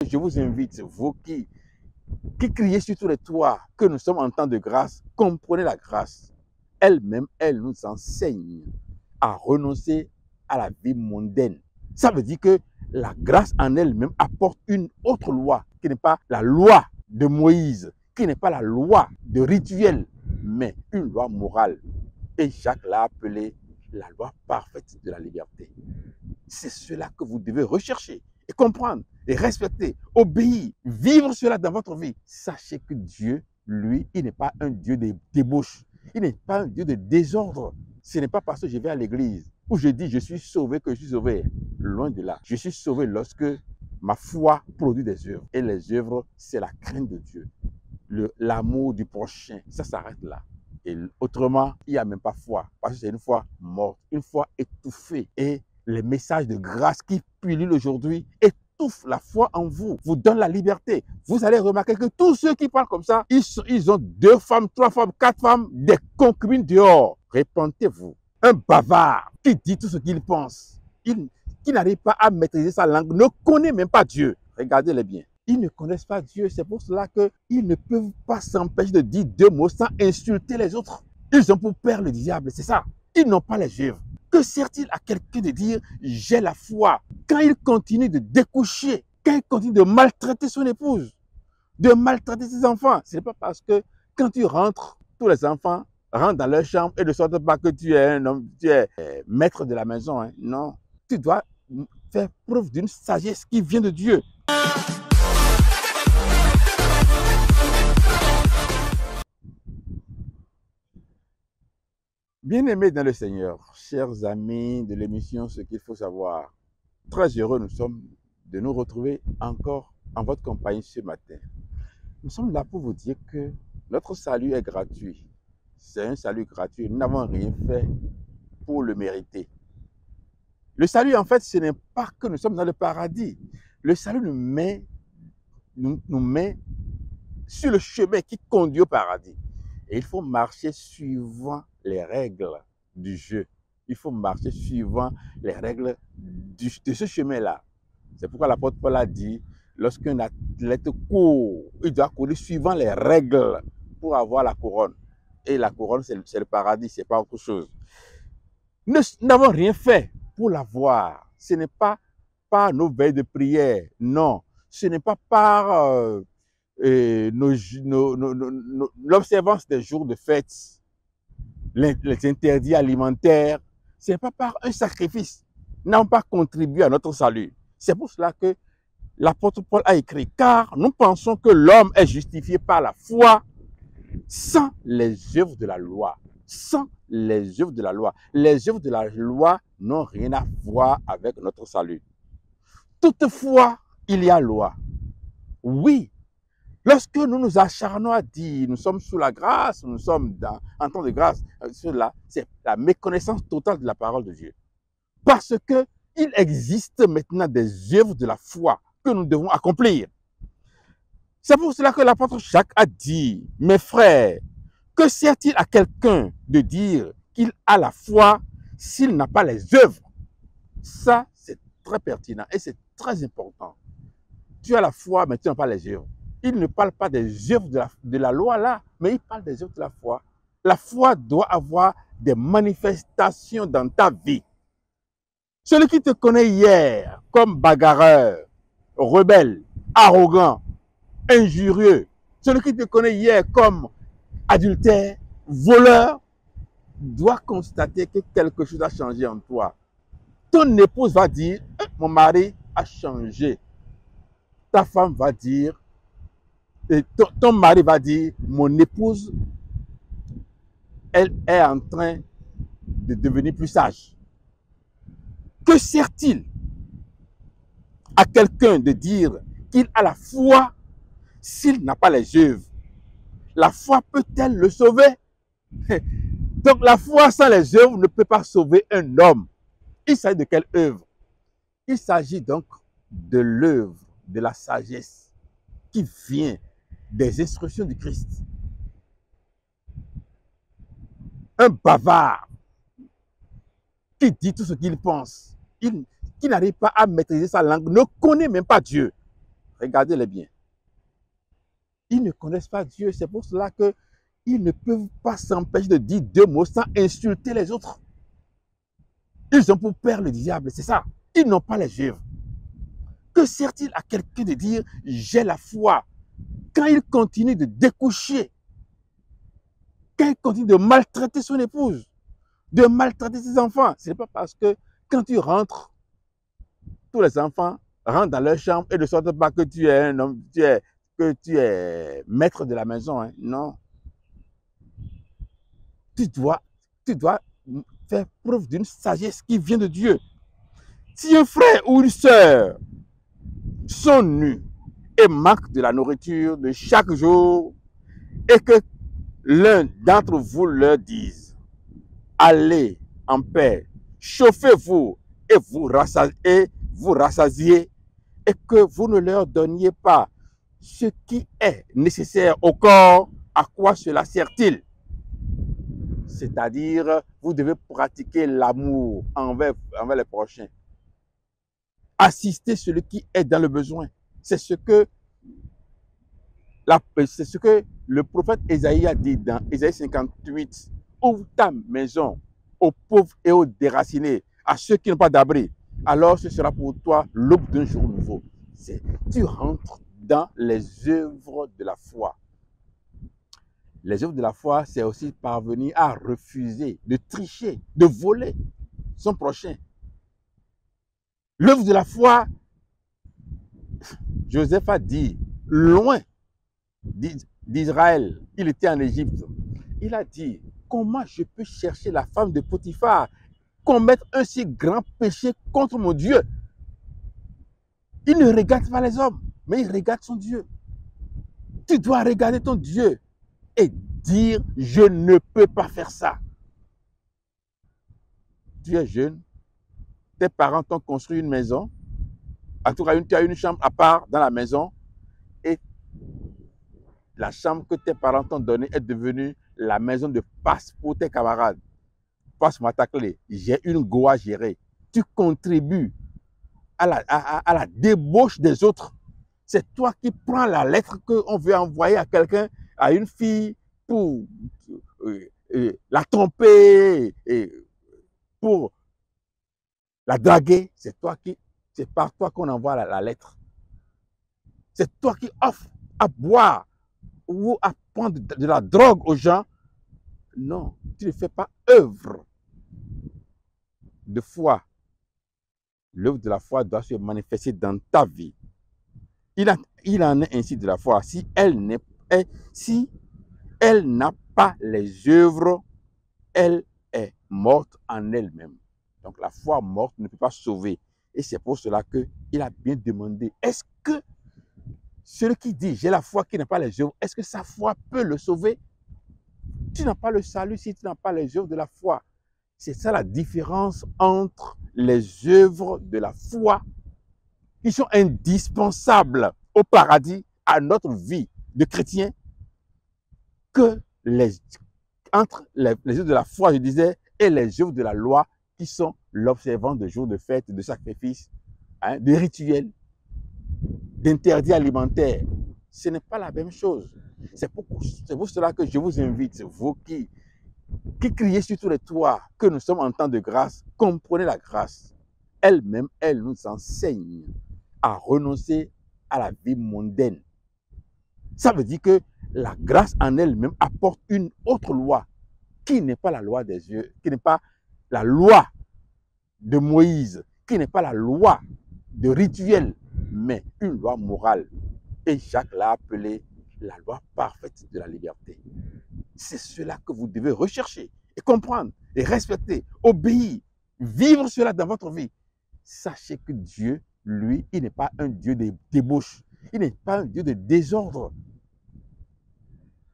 Je vous invite, vous qui criez sur tous les toits que nous sommes en temps de grâce, comprenez la grâce. Elle-même, elle nous enseigne à renoncer à la vie mondaine. Ça veut dire que la grâce en elle-même apporte une autre loi, qui n'est pas la loi de Moïse, qui n'est pas la loi de rituel, mais une loi morale. Et Jacques l'a appelée la loi parfaite de la liberté. C'est cela que vous devez rechercher et comprendre et respecter, obéir, vivre cela dans votre vie. Sachez que Dieu, lui, il n'est pas un Dieu de débauche. Il n'est pas un Dieu de désordre. Ce n'est pas parce que je vais à l'église où je dis je suis sauvé que je suis sauvé. Loin de là. Je suis sauvé lorsque ma foi produit des œuvres. Et les œuvres, c'est la crainte de Dieu. L'amour du prochain, ça s'arrête là. Et autrement, il n'y a même pas foi. Parce que c'est une foi morte, une foi étouffée. Et les messages de grâce qui pullulent aujourd'hui étouffent la foi en vous, vous donnent la liberté. Vous allez remarquer que tous ceux qui parlent comme ça, ils ont 2 femmes, 3 femmes, 4 femmes, des concubines dehors. Répentez-vous. Un bavard qui dit tout ce qu'il pense, qui n'arrive pas à maîtriser sa langue, ne connaît même pas Dieu. Regardez-les bien. Ils ne connaissent pas Dieu. C'est pour cela qu'ils ne peuvent pas s'empêcher de dire 2 mots sans insulter les autres. Ils ont pour père le diable, c'est ça. Ils n'ont pas les œuvres. Que sert-il à quelqu'un de dire « j'ai la foi » quand il continue de découcher, quand il continue de maltraiter son épouse, de maltraiter ses enfants? Ce n'est pas parce que quand tu rentres, tous les enfants rentrent dans leur chambre et ne sortent pas que tu es un homme, tu es maître de la maison. Hein. Non, tu dois faire preuve d'une sagesse qui vient de Dieu. Bien-aimés dans le Seigneur, chers amis de l'émission Ce qu'il faut savoir, très heureux nous sommes de nous retrouver encore en votre compagnie ce matin. Nous sommes là pour vous dire que notre salut est gratuit. C'est un salut gratuit. Nous n'avons rien fait pour le mériter. Le salut, en fait, ce n'est pas que nous sommes dans le paradis. Le salut nous met sur le chemin qui conduit au paradis. Et il faut marcher suivant les règles du jeu. Il faut marcher suivant les règles de ce chemin-là. C'est pourquoi l'apôtre Paul a dit, lorsqu'un athlète court, il doit courir suivant les règles pour avoir la couronne. Et la couronne, c'est le paradis, ce n'est pas autre chose. Nous n'avons rien fait pour l'avoir. Ce n'est pas par nos veilles de prière, non. Ce n'est pas par l'observance des jours de fête, les interdits alimentaires. Ce n'est pas par un sacrifice. Nous n'avons pas contribué à notre salut. C'est pour cela que l'apôtre Paul a écrit, car nous pensons que l'homme est justifié par la foi sans les œuvres de la loi. Sans les œuvres de la loi. Les œuvres de la loi n'ont rien à voir avec notre salut. Toutefois, il y a loi. Oui, lorsque nous nous acharnons à dire nous sommes sous la grâce, nous sommes en temps de grâce, cela, c'est la méconnaissance totale de la parole de Dieu. Parce qu'il existe maintenant des œuvres de la foi que nous devons accomplir. C'est pour cela que l'apôtre Jacques a dit, mes frères, que sert-il à quelqu'un de dire qu'il a la foi s'il n'a pas les œuvres? Ça, c'est très pertinent et c'est très important. Tu as la foi, mais tu n'as pas les œuvres. Il ne parle pas des œuvres de la loi là, mais il parle des œuvres de la foi. La foi doit avoir des manifestations dans ta vie. Celui qui te connaît hier comme bagarreur, rebelle, arrogant, injurieux, celui qui te connaît hier comme adultère, voleur, doit constater que quelque chose a changé en toi. Ton épouse va dire, mon mari a changé. Ta femme va dire, ton mari va dire, mon épouse, elle est en train de devenir plus sage. Que sert-il à quelqu'un de dire qu'il a la foi s'il n'a pas les œuvres? La foi peut-elle le sauver? Donc la foi sans les œuvres ne peut pas sauver un homme. Il s'agit de quelle œuvre? Il s'agit donc de l'œuvre de la sagesse qui vient des instructions du Christ. Un bavard qui dit tout ce qu'il pense, qui n'arrive pas à maîtriser sa langue, ne connaît même pas Dieu. Regardez-les bien. Ils ne connaissent pas Dieu. C'est pour cela qu'ils ne peuvent pas s'empêcher de dire deux mots sans insulter les autres. Ils ont pour père le diable, c'est ça. Ils n'ont pas les œuvres. Que sert-il à quelqu'un de dire j'ai la foi quand il continue de découcher, quand il continue de maltraiter son épouse, de maltraiter ses enfants? Ce n'est pas parce que quand tu rentres, tous les enfants rentrent dans leur chambre et ne sortent pas que tu es un homme, que tu es maître de la maison. Hein. Non. Tu dois faire preuve d'une sagesse qui vient de Dieu. Si un frère ou une sœur sont nus et manquent de la nourriture de chaque jour, et que l'un d'entre vous leur dise, allez en paix, chauffez-vous et vous rassasiez, et que vous ne leur donniez pas ce qui est nécessaire au corps, à quoi cela sert-il? C'est-à-dire, vous devez pratiquer l'amour envers les prochains. Assister celui qui est dans le besoin. C'est ce que le prophète Ésaïe a dit dans Ésaïe 58. Ouvre ta maison aux pauvres et aux déracinés, à ceux qui n'ont pas d'abri. Alors ce sera pour toi l'aube d'un jour nouveau. Tu rentres dans les œuvres de la foi. Les œuvres de la foi, c'est aussi parvenir à refuser, de tricher, de voler son prochain. L'œuvre de la foi, Joseph a dit, loin d'Israël, il était en Égypte. Il a dit, comment je peux chercher la femme de Potiphar, commettre un si grand péché contre mon Dieu? Il ne regarde pas les hommes, mais il regarde son Dieu. Tu dois regarder ton Dieu et dire, je ne peux pas faire ça. Tu es jeune, tes parents t'ont construit une maison, en tout cas, tu as une chambre à part dans la maison, et la chambre que tes parents t'ont donnée est devenue la maison de passe pour tes camarades. Passe-moi ta clé, j'ai une go à gérer. Tu contribues à la débauche des autres. C'est toi qui prends la lettre qu'on veut envoyer à quelqu'un, à une fille, pour la tromper, pour la draguer. C'est par toi qu'on envoie la lettre. C'est toi qui offres à boire ou à prendre de la drogue aux gens. Non, tu ne fais pas œuvre de foi. L'œuvre de la foi doit se manifester dans ta vie. Il en est ainsi de la foi. Si elle n'a pas les œuvres, elle est morte en elle-même. Donc la foi morte ne peut pas sauver. Et c'est pour cela qu'il a bien demandé, est-ce que celui qui dit j'ai la foi qui n'a pas les œuvres, est-ce que sa foi peut le sauver? Tu n'as pas le salut si tu n'as pas les œuvres de la foi. C'est ça la différence entre les œuvres de la foi qui sont indispensables au paradis, à notre vie de chrétien, que entre les œuvres de la foi, je disais, et les œuvres de la loi qui sont l'observance de jours de fête, de sacrifices, hein, de rituels, d'interdits alimentaires. Ce n'est pas la même chose. C'est pour cela que je vous invite, vous qui criez sur tous les toits que nous sommes en temps de grâce, comprenez la grâce. Elle-même, elle nous enseigne à renoncer à la vie mondaine. Ça veut dire que la grâce en elle-même apporte une autre loi qui n'est pas la loi des yeux, qui n'est pas la loi de Moïse, qui n'est pas la loi de rituel, mais une loi morale. Et Jacques l'a appelée la loi parfaite de la liberté. C'est cela que vous devez rechercher et comprendre et respecter, obéir, vivre cela dans votre vie. Sachez que Dieu, lui, il n'est pas un Dieu de débauche. Il n'est pas un Dieu de désordre.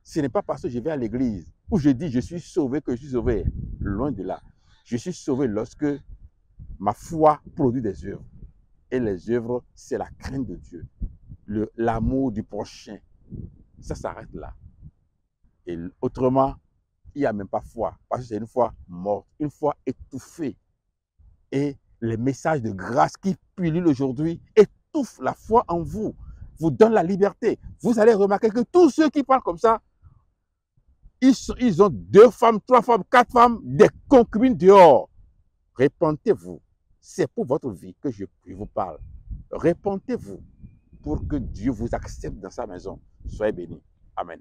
Ce n'est pas parce que je vais à l'église où je dis je suis sauvé que je suis sauvé. Loin de là. Je suis sauvé lorsque ma foi produit des œuvres. Et les œuvres, c'est la crainte de Dieu. L'amour du prochain. Ça s'arrête là. Et autrement, il n'y a même pas foi. Parce que c'est une foi morte, une foi étouffée. Et les messages de grâce qui pullulent aujourd'hui étouffent la foi en vous. vous donne la liberté. Vous allez remarquer que tous ceux qui parlent comme ça, ils ont 2 femmes, 3 femmes, 4 femmes, des concubines dehors. Répentez-vous. C'est pour votre vie que je vous parle. Répentez-vous pour que Dieu vous accepte dans sa maison. Soyez bénis. Amen.